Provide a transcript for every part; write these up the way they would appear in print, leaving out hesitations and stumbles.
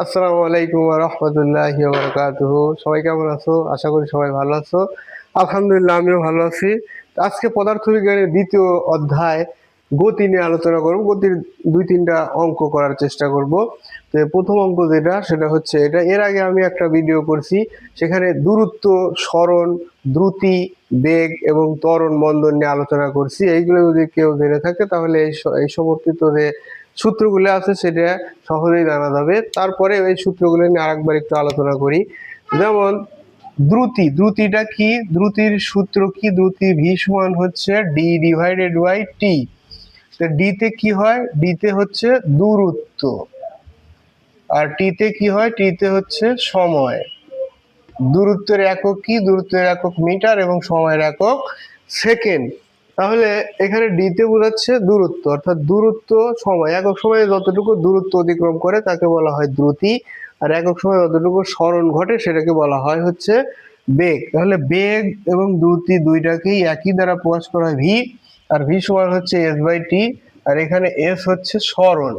আসসালামু আলাইকুম ওয়া রাহমাতুল্লাহি ওয়া বারাকাতুহু। সবাই কেমন আছো? আশা করি সবাই ভালো আছো। আলহামদুলিল্লাহ, আমিও ভালো আছি। তো আজকে পদার্থবিজ্ঞানের দ্বিতীয় অধ্যায় গতি নিয়ে আলোচনা করব। গতির দুই তিনটা অঙ্ক করার চেষ্টা করব। তো প্রথম অঙ্ক যেটা, সেটা হচ্ছে এটা। এর আগে আমি একটা ভিডিও করছি, সেখানে দূরত্ব, সরণ, দ্রুতি, বেগ এবং ত্বরণ বন্ধন নিয়ে আলোচনা করছি। এইগুলো যদি কেউ জেনে থাকে তাহলে এই সম্পর্কিত যে সূত্রগুলো আছে সেটা সহজেই জানা যাবে। তারপরে এই সূত্রগুলো নিয়ে আরেকবার একটু আলোচনা করি। যেমন দ্রুতিটা কি? দ্রুতির সূত্র কি? দ্রুতি ভি সমান হচ্ছে D divided by T. D তে কি হয়? ডি তে হচ্ছে দূরত্ব, আর টি তে কি হয়? টি তে হচ্ছে সময়। দূরত্বের একক কি? দূরত্বের একক মিটার এবং সময়ের একক সেকেন্ড। তাহলে এখানে ডি তে বোঝাচ্ছে দূরত্ব, অর্থাৎ দূরত্ব সময়, একক সময়ে যতটুকু দূরত্ব অতিক্রম করে তাকে বলা হয় দ্রুতি, আর একক সময়ে যতটুকু সরণ ঘটে সেটাকে বলা হয় হচ্ছে বেগ। তাহলে বেগ এবং দ্রুতি দুইটাকেই একই দ্বারা প্রকাশ করা হয় ভি, আর ভি সমান হচ্ছে এস বাই টি। আর এখানে এস হচ্ছে সরণ,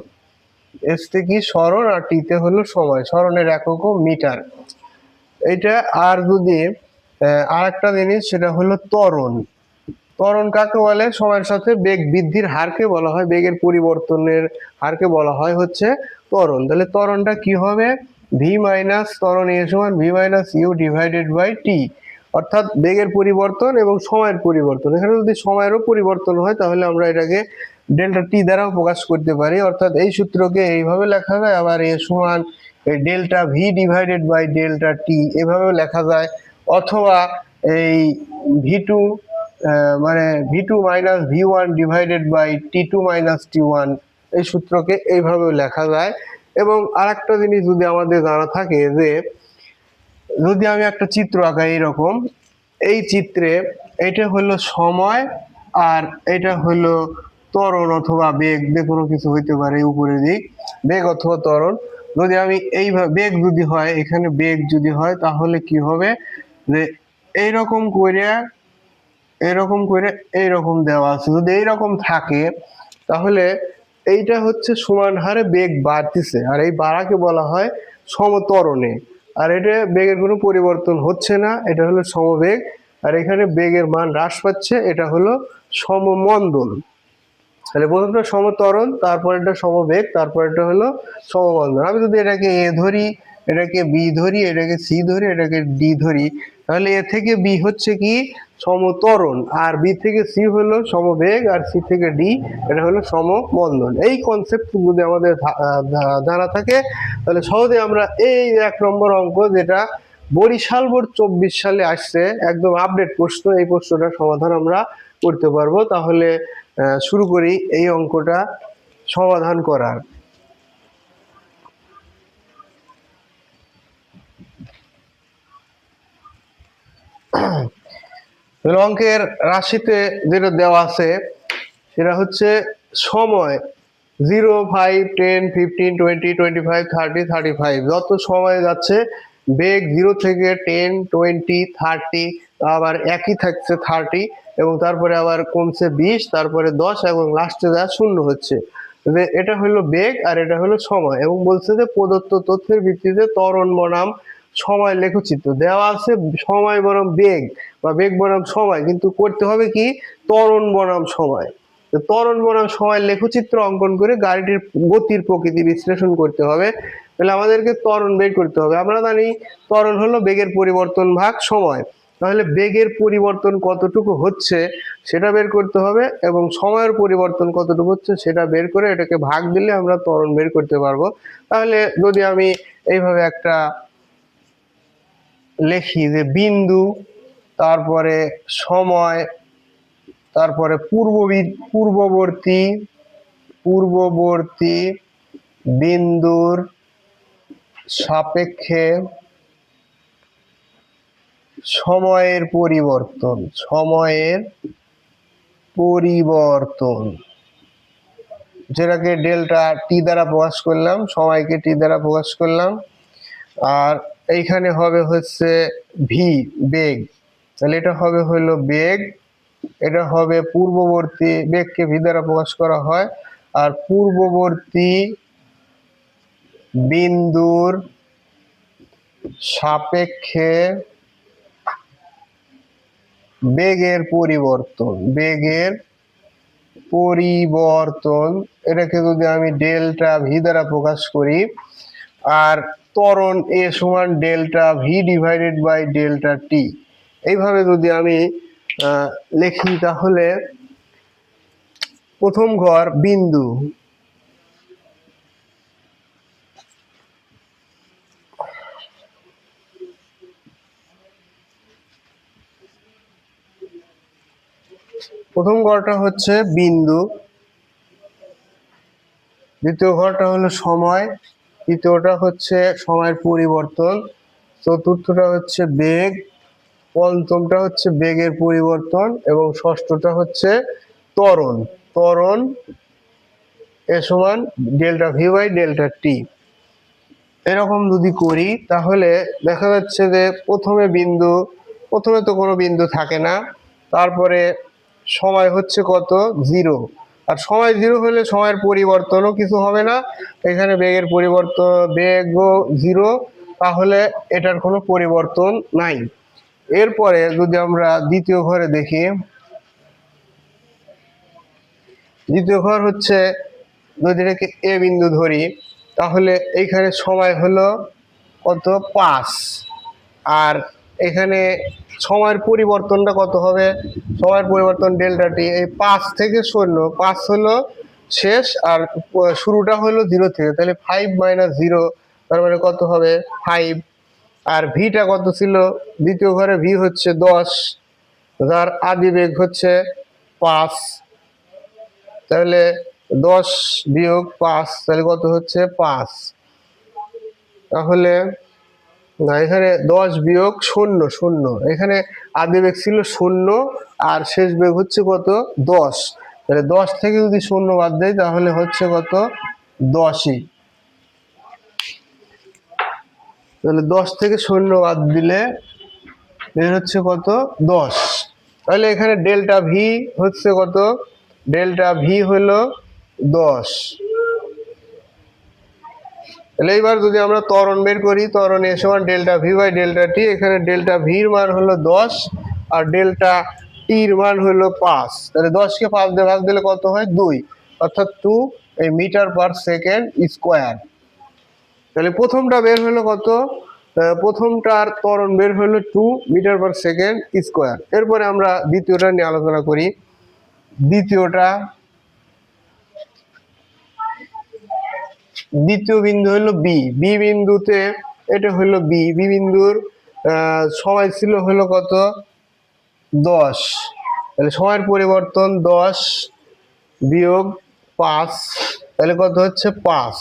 এস তে কি? সরণ, আর টি তে হলো সময়। সরণের এককও মিটার। এটা। আর যদি আর একটা জিনিস, সেটা হলো ত্বরণ। ত্বরণ কাকে বলে? সময়ের সাথে বেগ বৃদ্ধির হারকে বলা হয়, বেগের পরিবর্তনের হারকে বলা হয় হচ্ছে ত্বরণ। তাহলে ত্বরণটা কি হবে? ভি মাইনাস ত্বরণ এ সমান V minus U divided by T, অর্থাৎ বেগের পরিবর্তন এবং সময়ের পরিবর্তন। এখানে যদি সময়েরও পরিবর্তন হয় তাহলে আমরা এটাকে ডেল্টা টি দ্বারাও প্রকাশ করতে পারি, অর্থাৎ এই সূত্রকে এইভাবে লেখা যায়। আবার এ সমান delta V divided by delta T এভাবেও লেখা যায়। অথবা এই ভি টু মানে V two minus V one divided by T two minus T one, এই সূত্রকে এইভাবেও লেখা যায়। এবং আরেকটা জিনিস যদি আমাদের জানা থাকে, যে যদি আমি একটা চিত্র আঁকাই এরকম, এই চিত্রে এটা হলো সময়, আর এটা হলো ত্বরণ অথবা বেগ, যে কোনো কিছু হইতে পারে উপরের দিক, বেগ অথবা ত্বরণ। যদি আমি এইভাবে বেগ যদি হয়, এখানে বেগ যদি হয় তাহলে কি হবে? যে এইরকম করে এরকম করে এইরকম দেওয়া আছে, যদি এইরকম থাকে তাহলে এইটা হচ্ছে সমান হারে বেগ বাড়তেছে, আর এই বাড়াকে বলা হয় সমত্বরণে। আর এটা বেগের কোনো পরিবর্তন হচ্ছে না, এটা হলো সমবেগ। আর এখানে বেগের মান হ্রাস পাচ্ছে, এটা হলো সমমন্দন। তাহলে প্রথমটা সমত্বরণ, তারপর এটা সমবেগ, তারপর এটা হলো সমমন্দন। আমি যদি এটাকে এ ধরি, এটাকে বি ধরি, এটাকে সি ধরি, এটাকে ডি ধরি, তাহলে এ থেকে বি হচ্ছে কি? সমত্বরণ, আর বি থেকে সি হলো সমবেগ, আর সি থেকে ডি এটা হলো সমমন্দন। এই কনসেপ্ট যদি আমাদের জানা থাকে তাহলে সহজে আমরা এই 1 নম্বর অঙ্ক, যেটা বরিশাল বোর্ড 24 সালে আসছে, একদম আপডেট প্রশ্ন, এই প্রশ্নটার সমাধান আমরা করতে পারবো। তাহলে শুরু করি এই অঙ্কটা সমাধান করার। অঙ্কের রাশিতে যেটা দেওয়া আছে সেটা হচ্ছে সময় 0, 5, 10, 15, 20, 25, 30, 35, যত সময় যাচ্ছে বেগ 0 থেকে 10, 20, 30, আবার একই থাকছে 30, এবং তারপরে আবার কমছে 20, তারপরে 10, এবং লাস্টে যা 0 হচ্ছে। এটা হলো বেগ আর এটা হলো সময়, এবং বলছে যে প্রদত্ত তথ্যের ভিত্তিতে ত্বরণ বনাম সময় লেখচিত্র দেওয়া আছে। সময় বনাম বেগ বা বেগ বনাম সময়, কিন্তু করতে হবে কি? ত্বরণ বনাম সময়। ত্বরণ বনাম সময় লেখচিত্র অঙ্কন করে গাড়িটির গতির প্রকৃতি বিশ্লেষণ করতে হবে। তাহলে আমাদেরকে ত্বরণ বের করতে হবে। আমরা জানি ত্বরণ হলো বেগের পরিবর্তন ভাগ সময়। তাহলে বেগের পরিবর্তন কতটুকু হচ্ছে সেটা বের করতে হবে, এবং সময়ের পরিবর্তন কতটুকু হচ্ছে সেটা বের করে এটাকে ভাগ দিলে আমরা ত্বরণ বের করতে পারবো। তাহলে যদি আমি এইভাবে একটা লিখি, যে বিন্দু, তারপরে সময়, তারপরে পূর্ববর্তী পূর্ববর্তী বিন্দুর সাপেক্ষে সময়ের পরিবর্তন, সময়ের পরিবর্তন, যেটাকে ডেল্টা টি দ্বারা প্রকাশ করলাম, সময়কে টি দ্বারা প্রকাশ করলাম। আর এইখানে হবে হচ্ছে ভি, বেগ। তাহলে এটা হবে হলো বেগ, এটা হবে পূর্ববর্তী, বেগকে ভি দ্বারা প্রকাশ করা হয়। আর পূর্ববর্তী বিন্দুর সাপেক্ষে বেগের পরিবর্তন এটাকে যদি আমি ডেল্টা ভি দ্বারা প্রকাশ করি, আর ত্বরণ এ সমান delta V divided by delta T, এইভাবে যদি আমি লিখি তাহলে প্রথম ঘর বিন্দু, প্রথম ঘরটা হচ্ছে বিন্দু, দ্বিতীয় ঘরটা হলো সময়, তৃতীয়টা হচ্ছে সময়ের পরিবর্তন, চতুর্থটা হচ্ছে বেগ, পঞ্চমটা হচ্ছে বেগের পরিবর্তন এবং ষষ্ঠটা হচ্ছে ত্বরণ। ত্বরণ এ সমান ডেল্টা ভি বাই ডেল্টা টি। এরকম যদি করি তাহলে দেখা যাচ্ছে যে প্রথমে তো কোনো বিন্দু থাকে না, তারপরে সময় হচ্ছে কত, 0, আর সময় 0 হলে সময়ের পরিবর্তনও কিছু হবে না, এখানে বেগের পরিবর্তন, বেগও 0, তাহলে এটার কোনো পরিবর্তন নাই। এরপরে যদি আমরা দ্বিতীয় ঘরে দেখি, দ্বিতীয় ঘর হচ্ছে যদি এটাকে এ বিন্দু ধরি তাহলে এইখানে সময় হলো কত, 5, আর এখানে সময়ের পরিবর্তনটা কত হবে, সময়ের পরিবর্তন ডেল্টা টি, এই 5 থেকে 0, 5 হলো শেষ আর শুরুটা হলো 0 থেকে, তাহলে 5 মাইনাস 0, তার মানে কত হবে 5। আর ভিটা কত ছিল, দ্বিতীয় ঘরে ভি হচ্ছে 10, যার আদি বেগ হচ্ছে 5, তাহলে 10 বিয়োগ 5, তাহলে কত হচ্ছে 5। তাহলে না, এখানে 10 বিয়োগ 0, 0, এখানে আদি বেগ ছিল 0 আর শেষ বেগ হচ্ছে কত, 10, তাহলে 10 থেকে যদি 0 বাদ দেয় তাহলে হচ্ছে কত, 10ই। তাহলে 10 থেকে 0 বাদ দিলে এর হচ্ছে কত, 10। তাহলে এখানে ডেল্টা ভি হচ্ছে কত, ডেল্টা ভি হলো 10। তাহলে এইবার যদি আমরা ত্বরণ বের করি, ত্বরণ এ সমান ডেল্টা ভি বাই ডেল্টা টি, এখানে ডেল্টা ভির মান হলো 10 আর ডেল্টা টির মান হলো 5, তাহলে 10কে 5 দিয়ে ভাগ দিলে কত হয়, 2, অর্থাৎ 2 মিটার পার সেকেন্ড স্কোয়ার। তাহলে প্রথমটা বের হলো কত, প্রথমটার ত্বরণ বের হলো 2 মিটার পার সেকেন্ড স্কোয়ার। এরপরে আমরা দ্বিতীয়টা নিয়ে আলোচনা করি। দ্বিতীয় বিন্দু হলো বি বিন্দুতে, এটা হলো বি বিন্দুর সময় ছিল হলো কত, 10, তাহলে সময়ের পরিবর্তন 10 বিয়োগ 5, তাহলে কত হচ্ছে 5।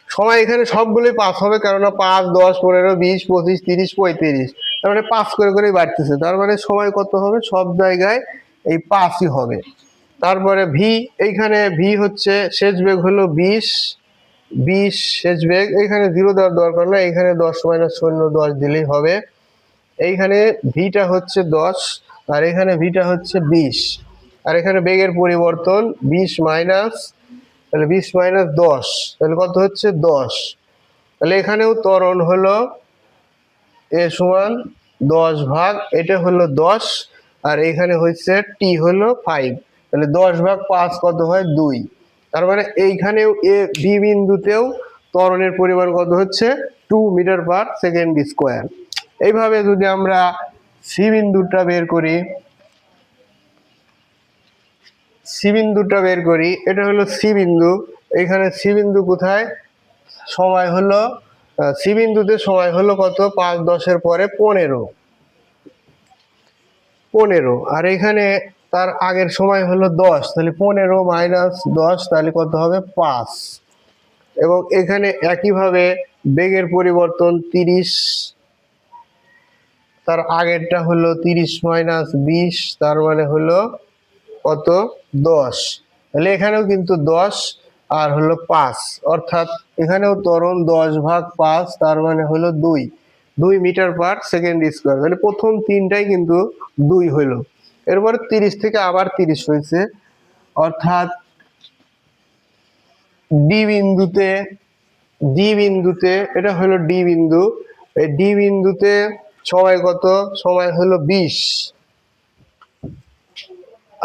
সময় এখানে সবগুলোই 5 হবে, কেননা 5, 10, 15, 20, 25, 30, 35, তার মানে 5 করে করেই বাড়তেছে, তার মানে সময় কত হবে, সব জায়গায় এই 5ই হবে। তারপরে ভি, এইখানে ভি হচ্ছে শেষ বেগ হলো 20 শেষ বেগ, এইখানে 0 দেওয়ার দরকার না, এইখানে 10 মাইনাস 0, 10 দিলেই হবে। এইখানে ভিটা হচ্ছে 10 আর এখানে ভিটা হচ্ছে 20, আর এখানে বেগের পরিবর্তন 20 মাইনাস, তাহলে 20 মাইনাস 10, তাহলে কত হচ্ছে 10। তাহলে এখানেও ত্বরণ হলো এ সমান 10 ভাগ, এটা হলো 10, আর এখানে হচ্ছে টি হলো 5, তাহলে 10 ভাগ 5 কত হয়, 2। তার মানে এইখানেও এ বি বিন্দুতেও ত্বরণের পরিমাণ কত হচ্ছে, 2 মিটার পার সেকেন্ড স্কোয়ার। এইভাবে যদি আমরা সি বিন্দুটা বের করি, এটা হলো সি বিন্দু, এখানে সি বিন্দু কোথায়, সময় হলো সি বিন্দুতে সময় হলো কত, 5, 10-এর পরে 15, আর এখানে তার আগের সময় হলো 10, তাহলে 15 মাইনাস 10, তাহলে কত হবে 5। এবং এখানে একইভাবে বেগের পরিবর্তন 30, তার আগেরটা হলো 30 মাইনাস 20, তার মানে হলো কত, 10, তাহলে এখানেও কিন্তু 10 আর হলো 5, অর্থাৎ এখানেও ত্বরণ 10 ভাগ 5, তার মানে হলো 2 মিটার পার সেকেন্ড স্কোয়ার। তাহলে প্রথম তিনটাই কিন্তু 2 হলো, এরপরে 30 থেকে আবার 30 হয়েছে, অর্থাৎ ডি বিন্দুতে ডি বিন্দুতে, এটা হলো ডি বিন্দু, এই ডি বিন্দুতে সময় কত? সময় হলো 20।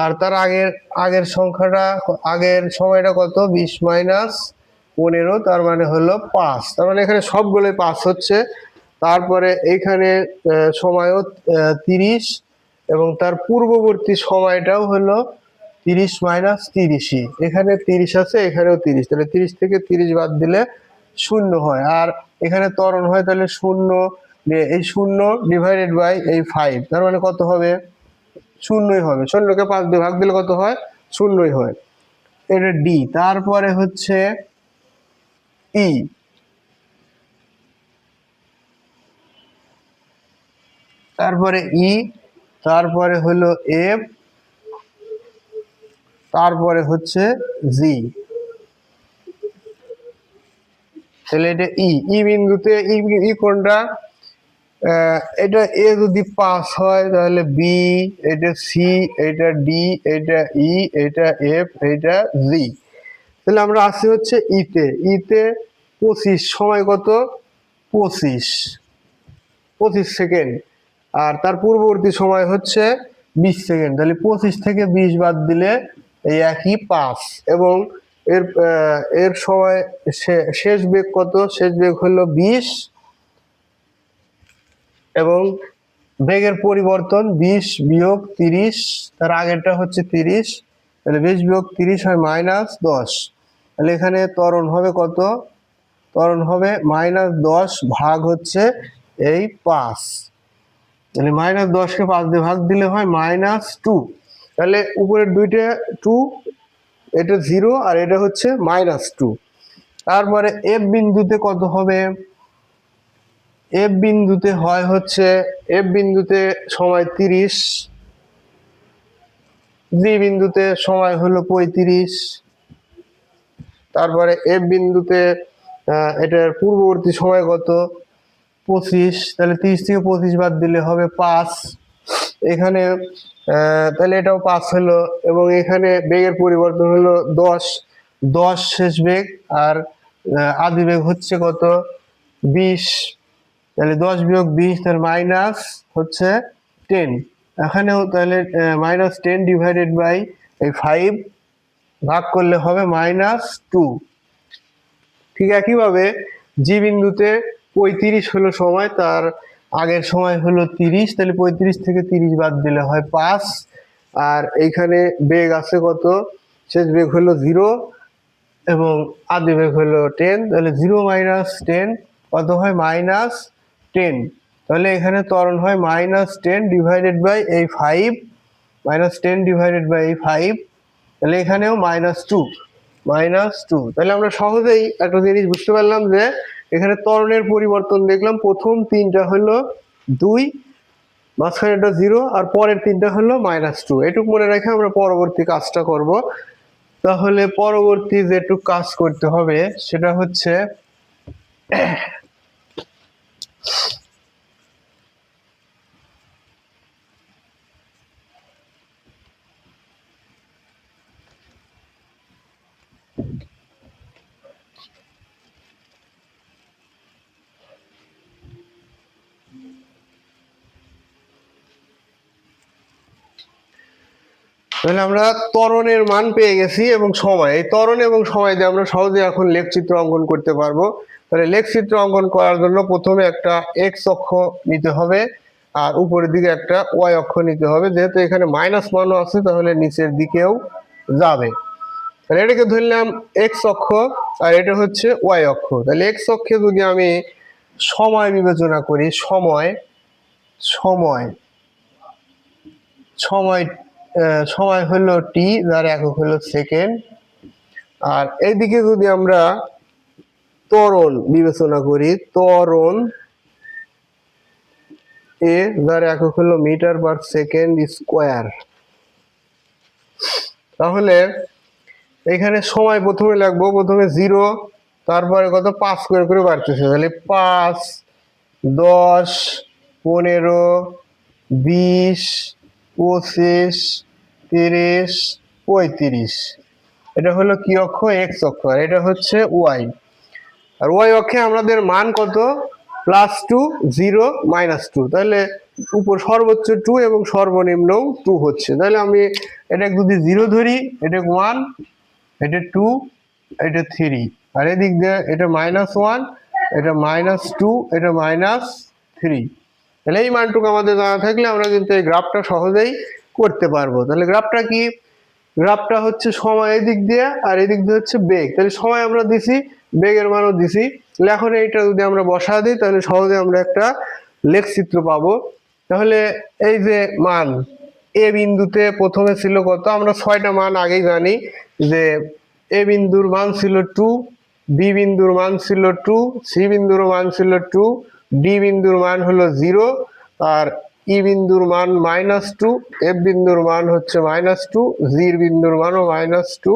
আর তার আগের আগের সংখ্যাটা, আগের সময়টা কত? 20 মাইনাস 15, তার মানে হলো 5। তার মানে এখানে সবগুলোই 5 হচ্ছে। তারপরে এইখানে সময়ও 30, এবং তার পূর্ববর্তী সময়টাও হলো 30 মাইনাস 30ই। এখানে 30 আছে, এখানেও 30, তাহলে 30 থেকে 30 বাদ দিলে 0 হয়। আর এখানে ত্বরণ হয়, তাহলে 0, এই 0 ডিভাইডেড বাই এই 5, তার মানে কত হবে? 0ই হবে। 0কে 5 দিয়ে ভাগ দিলে কত হয়? 0ই হয়। এটা ডি। তারপরে হচ্ছে ই, তারপরে ই, তারপরে হলো এফ, তারপরে হচ্ছে জি। তাহলে এটা ই। ই বিন্দুতে ই কোনটা? এটা এ যদি পাস হয় তাহলে বি, এটা সি, এটা ডি, এটা ই, এটা এফ, এটা জি। তাহলে আমরা আসি হচ্ছে ইতে। ইতে 25, সময় কত? 25 সেকেন্ড। আর তার পূর্ববর্তী সময় হচ্ছে 20 সেকেন্ড। তাহলে 25 থেকে 20 বাদ দিলে এই একই 5। এবং এর সময় শেষ বেগ কত? শেষ বেগ হলো 20, এবং বেগের পরিবর্তন 20 বিয়োগ 30, তার আগেরটা হচ্ছে 30, তাহলে 20 বিয়োগ 30 হয় -10। তাহলে এখানে ত্বরণ হবে কত? ত্বরণ হবে -10 ভাগ হচ্ছে এই 5। তাহলে -10কে 5 দিয়ে ভাগ দিলে হয় -2। তাহলে উপরের দুইটা 2, এটা 0 আর এটা হচ্ছে -2। তারপরে এফ বিন্দুতে কত হবে? এফ বিন্দুতে হয় হচ্ছে, এফ বিন্দুতে সময় 30, জি বিন্দুতে সময় হলো 35। তারপরে এফ বিন্দুতে এটার পূর্ববর্তী সময় কত? 25। তাহলে 30 থেকে 25 বাদ দিলে হবে 5। এখানে তাহলে এটাও 5 হলো, এবং এখানে বেগের পরিবর্তন হলো 10। 10 শেষ বেগ, আর আদি বেগ হচ্ছে কত? 20। তাহলে 10 বিয়োগ 20, তার মাইনাস হচ্ছে 10। এখানেও তাহলে -10 ডিভাইডেড বাই এই 5 ভাগ করলে হবে -2। ঠিক একইভাবে জি বিন্দুতে 35 হলো সময়, তার আগের সময় হলো 30, তাহলে 35 থেকে 30 বাদ দিলে হয় 5। আর এইখানে বেগ আছে কত? শেষ বেগ হলো 0, এবং আদি বেগ হলো 10, তাহলে 0 মাইনাস 10 কত হয়? -10। তাহলে এখানে ত্বরণ হয় -10 ডিভাইডেড বাই এই 5, -10 ডিভাইডেড বাই এই 5, তাহলে এখানেও -2। তাহলে আমরা সহজেই একটা জিনিস বুঝতে পারলাম যে এখানে ত্বরণের পরিবর্তন দেখলাম, প্রথম 3টা হলো 2, মাঝখানেটা 0, আর পরের 3টা হলো -2। এটুকু মনে রেখে আমরা পরবর্তী কাজটা করব। তাহলে পরবর্তী যেটুক কাজ করতে হবে সেটা হচ্ছে তাহলে আমরা ত্বরণের মান পেয়ে গেছি এবং সময়। এই ত্বরণ এবং সময় দিয়ে আমরা সহজে এখন লেখচিত্র অঙ্কন করতে পারবো। তাহলে লেখচিত্র অঙ্কন করার জন্য প্রথমে একটা এক্স অক্ষ নিতে হবে, আর উপরের দিকে একটা ওয়াই অক্ষ নিতে হবে। যেহেতু এখানে মাইনাস মানও আছে, তাহলে নিচের দিকেও যাবে। তাহলে এটাকে ধরলাম এক্স অক্ষ, আর এটা হচ্ছে ওয়াই অক্ষ। তাহলে এক্স অক্ষে যদি আমি সময় বিবেচনা করি, সময় সময় সময় সময় হলো টি, যার একক হলো সেকেন্ড। আর এইদিকে যদি আমরা ত্বরণ বিবেচনা করি, ত্বরণ এ, যার একক হলো মিটার পার সেকেন্ড স্কোয়ার। তাহলে এখানে সময় প্রথমে লাগবো, প্রথমে 0, তারপরে কত? 5 করে করে বাড়তেছে। তাহলে 5, 10, 15, 20, 25, 30, 35। এটা হলো কি অক্ষ? এক্স অক্ষ। আর এটা হচ্ছে ওয়াই। আর ওয়াই অক্ষে আমাদের মান কত, +2 0 -2, তাহলে উপর সর্বোচ্চ 2 এবং সর্বনিম্ন 2 হচ্ছে। তাহলে আমি এটা যদি 0 ধরি, এটা 1, এটা 2, এটা 3, আর এদিক দিয়ে এটা -1, এটা -2, এটা -3। তাহলে এই মানটুকু আমাদের জানা থাকলে আমরা কিন্তু এই গ্রাফটা সহজেই করতে পারবো। তাহলে গ্রাফটা কি, গ্রাফটা হচ্ছে সময় এদিক দিয়ে আর এদিক দিয়ে হচ্ছে বেগ। তাহলে সময় আমরা দিছি, বেগের মানও দিছি। এখন এইটা যদি আমরা বসা দিই তাহলে সহজে আমরা একটা লেখচিত্র পাবো। তাহলে এই যে মান এ বিন্দুতে প্রথমে ছিল কত, আমরা 6টা মান আগেই জানি যে এ বিন্দুর মান ছিল 2, বি বিন্দুর মান ছিল 2, সি বিন্দুর মান ছিল 2, ডি বিন্দুর মান হলো 0, আর ই বিন্দুর মান -2, এফ বিন্দুর মান হচ্ছে -2, জি বিন্দুর মানও -2।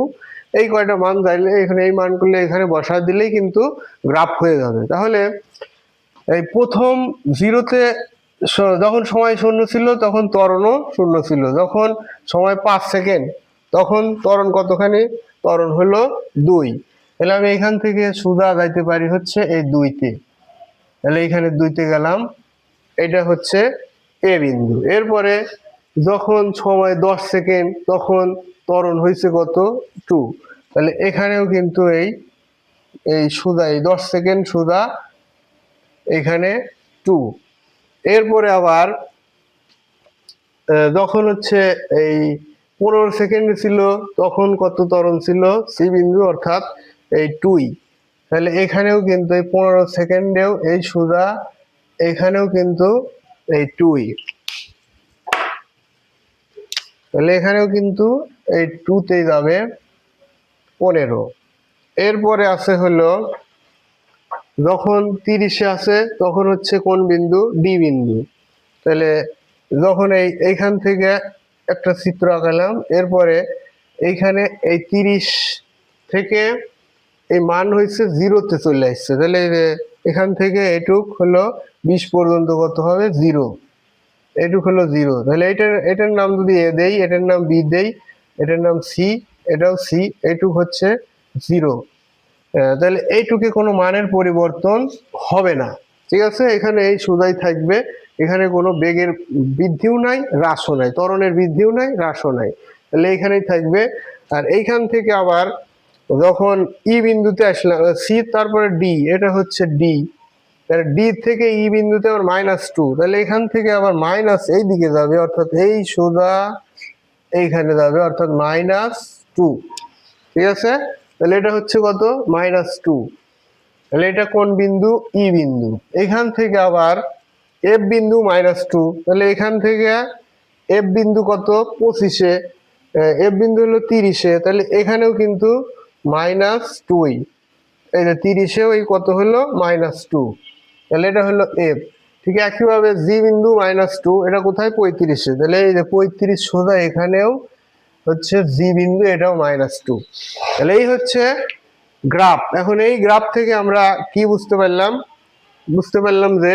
এই কয়টা মান চাইলে এখানে এই মানগুলো এখানে বসা দিলেই কিন্তু গ্রাফ হয়ে যাবে। তাহলে এই প্রথম 0-তে যখন সময় 0 ছিল তখন ত্বরণও 0 ছিল। যখন সময় 5 সেকেন্ড তখন ত্বরণ কতখানি, ত্বরণ হলো 2। তাহলে আমি এখান থেকে সোজা যাইতে পারি হচ্ছে এই 2-তে। তাহলে এখানে 2-তে গেলাম, এটা হচ্ছে এ বিন্দু। এরপরে যখন সময় 10 সেকেন্ড তখন ত্বরণ হয়েছে কত, 2। তাহলে এখানেও কিন্তু এই সোজা এই 10 সেকেন্ড সোজা এখানে 2। এরপরে আবার যখন হচ্ছে এই 15 সেকেন্ড ছিল তখন কত ত্বরণ ছিল, সি বিন্দু অর্থাৎ এই 2। তাহলে এখানেও কিন্তু এই 15 সেকেন্ডেও এই সোজা এখানেও কিন্তু এই 2। তাহলে এখানেও কিন্তু এই 2-তেই যাবে 15। এরপরে আছে হলো যখন 30-এ আছে তখন হচ্ছে কোন বিন্দু, ডি বিন্দু। তাহলে যখন এইখান থেকে একটা চিত্র আঁকালাম, এরপরে এইখানে এই 30 থেকে এই মান হয়েছে 0-তে চলে আসছে। তাহলে এখান থেকে এটুক হলো 20 পর্যন্ত কত হবে, 0। এটুক হলো 0। তাহলে এটার নাম যদি এ দেই, এটার নাম বি দেই, এটার নাম সি, এটাও সি, এটুক হচ্ছে 0। তাহলে এইটুকে কোনো মানের পরিবর্তন হবে না, ঠিক আছে। এখানে এই সোজাই থাকবে, এখানে কোনো বেগের বৃদ্ধিও নাই, হ্রাসও নাই, ত্বরণের বৃদ্ধিও নাই, হ্রাসও নাই, তাহলে এইখানেই থাকবে। আর এইখান থেকে আবার যখন ই বিন্দুতে আসলাম, সি তারপরে ডি, এটা হচ্ছে ডি, তাহলে ডি থেকে ই বিন্দুতে আবার -2, তাহলে এখান থেকে আবার মাইনাস এই দিকে যাবে, অর্থাৎ এই সোজা এইখানে যাবে, অর্থাৎ -2, ঠিক আছে। তাহলে এটা হচ্ছে কত, -2। তাহলে এটা কোন বিন্দু, ই বিন্দু। এখান থেকে আবার এফ বিন্দু -2, তাহলে এখান থেকে এফ বিন্দু কত, 25-এ, এফ বিন্দু হলো 30-এ, তাহলে এখানেও কিন্তু -2। এই যে 30-এও এই কত হলো, -2, তাহলে এটা হলো এফ। ঠিক একইভাবে জি বিন্দু -2, এটা কোথায়, 35-এ, তাহলে এই যে 35 সোজা এখানেও হচ্ছে জি বিন্দু, এটাও -2। তাহলে এই হচ্ছে গ্রাফ। এখন এই গ্রাফ থেকে আমরা কি বুঝতে পারলাম যে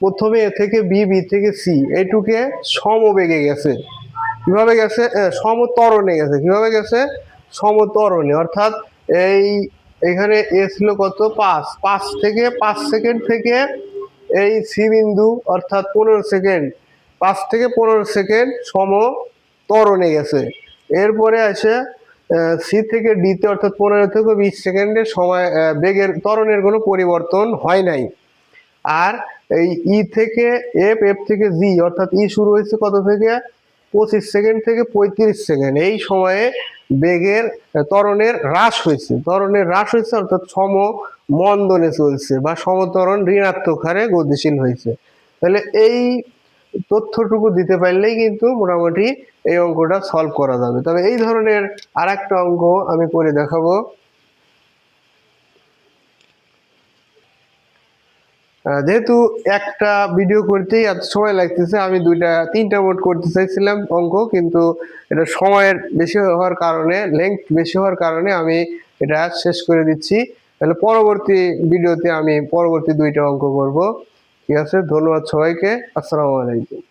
প্রথমে এ থেকে বি, বি থেকে সি, এইটুকে সমবেগে গেছে। কিভাবে গেছে, সমত্বরণে গেছে। কিভাবে গেছে, সমত্বরণে, অর্থাৎ এখানে এ ছিল কত, 5 থেকে 5 সেকেন্ড থেকে এই সি বিন্দু অর্থাৎ 15 সেকেন্ড, 5 থেকে 15 সেকেন্ড সমত্বরণে গেছে। এরপরে আসে সি থেকে ডিতে, অর্থাৎ 15 থেকে 20 সেকেন্ডের সময় বেগের ত্বরণের কোনো পরিবর্তন হয় নাই। আর এই ই থেকে এফ, এফ থেকে জি, অর্থাৎ ই শুরু হয়েছে কত থেকে, 25 সেকেন্ড থেকে 35 সেকেন্ড, এই সময়ে বেগের ত্বরণের হ্রাস হয়েছে, অর্থাৎ সমমন্দনে চলছে বা সমত্বরণ ঋণাত্মক হারে গতিশীল হয়েছে। তাহলে এই তথ্যটুকু দিতে পারলেই কিন্তু মোটামুটি এই অঙ্কটা সলভ করা যাবে। তবে এই ধরনের আরেকটা অঙ্ক আমি করে দেখাবো। যেহেতু একটা ভিডিও করতেই এত সময় লাগতেছে, আমি 2-3টা মোড করতে চাইছিলাম অঙ্ক, কিন্তু এটা সময়ের বেশি হওয়ার কারণে, লেংথ বেশি হওয়ার কারণে আমি এটা শেষ করে দিচ্ছি। তাহলে পরবর্তী ভিডিওতে আমি পরবর্তী 2টা অঙ্ক করব। ঠিক আছে, ধন্যবাদ সবাইকে, আসসালামু আলাইকুম।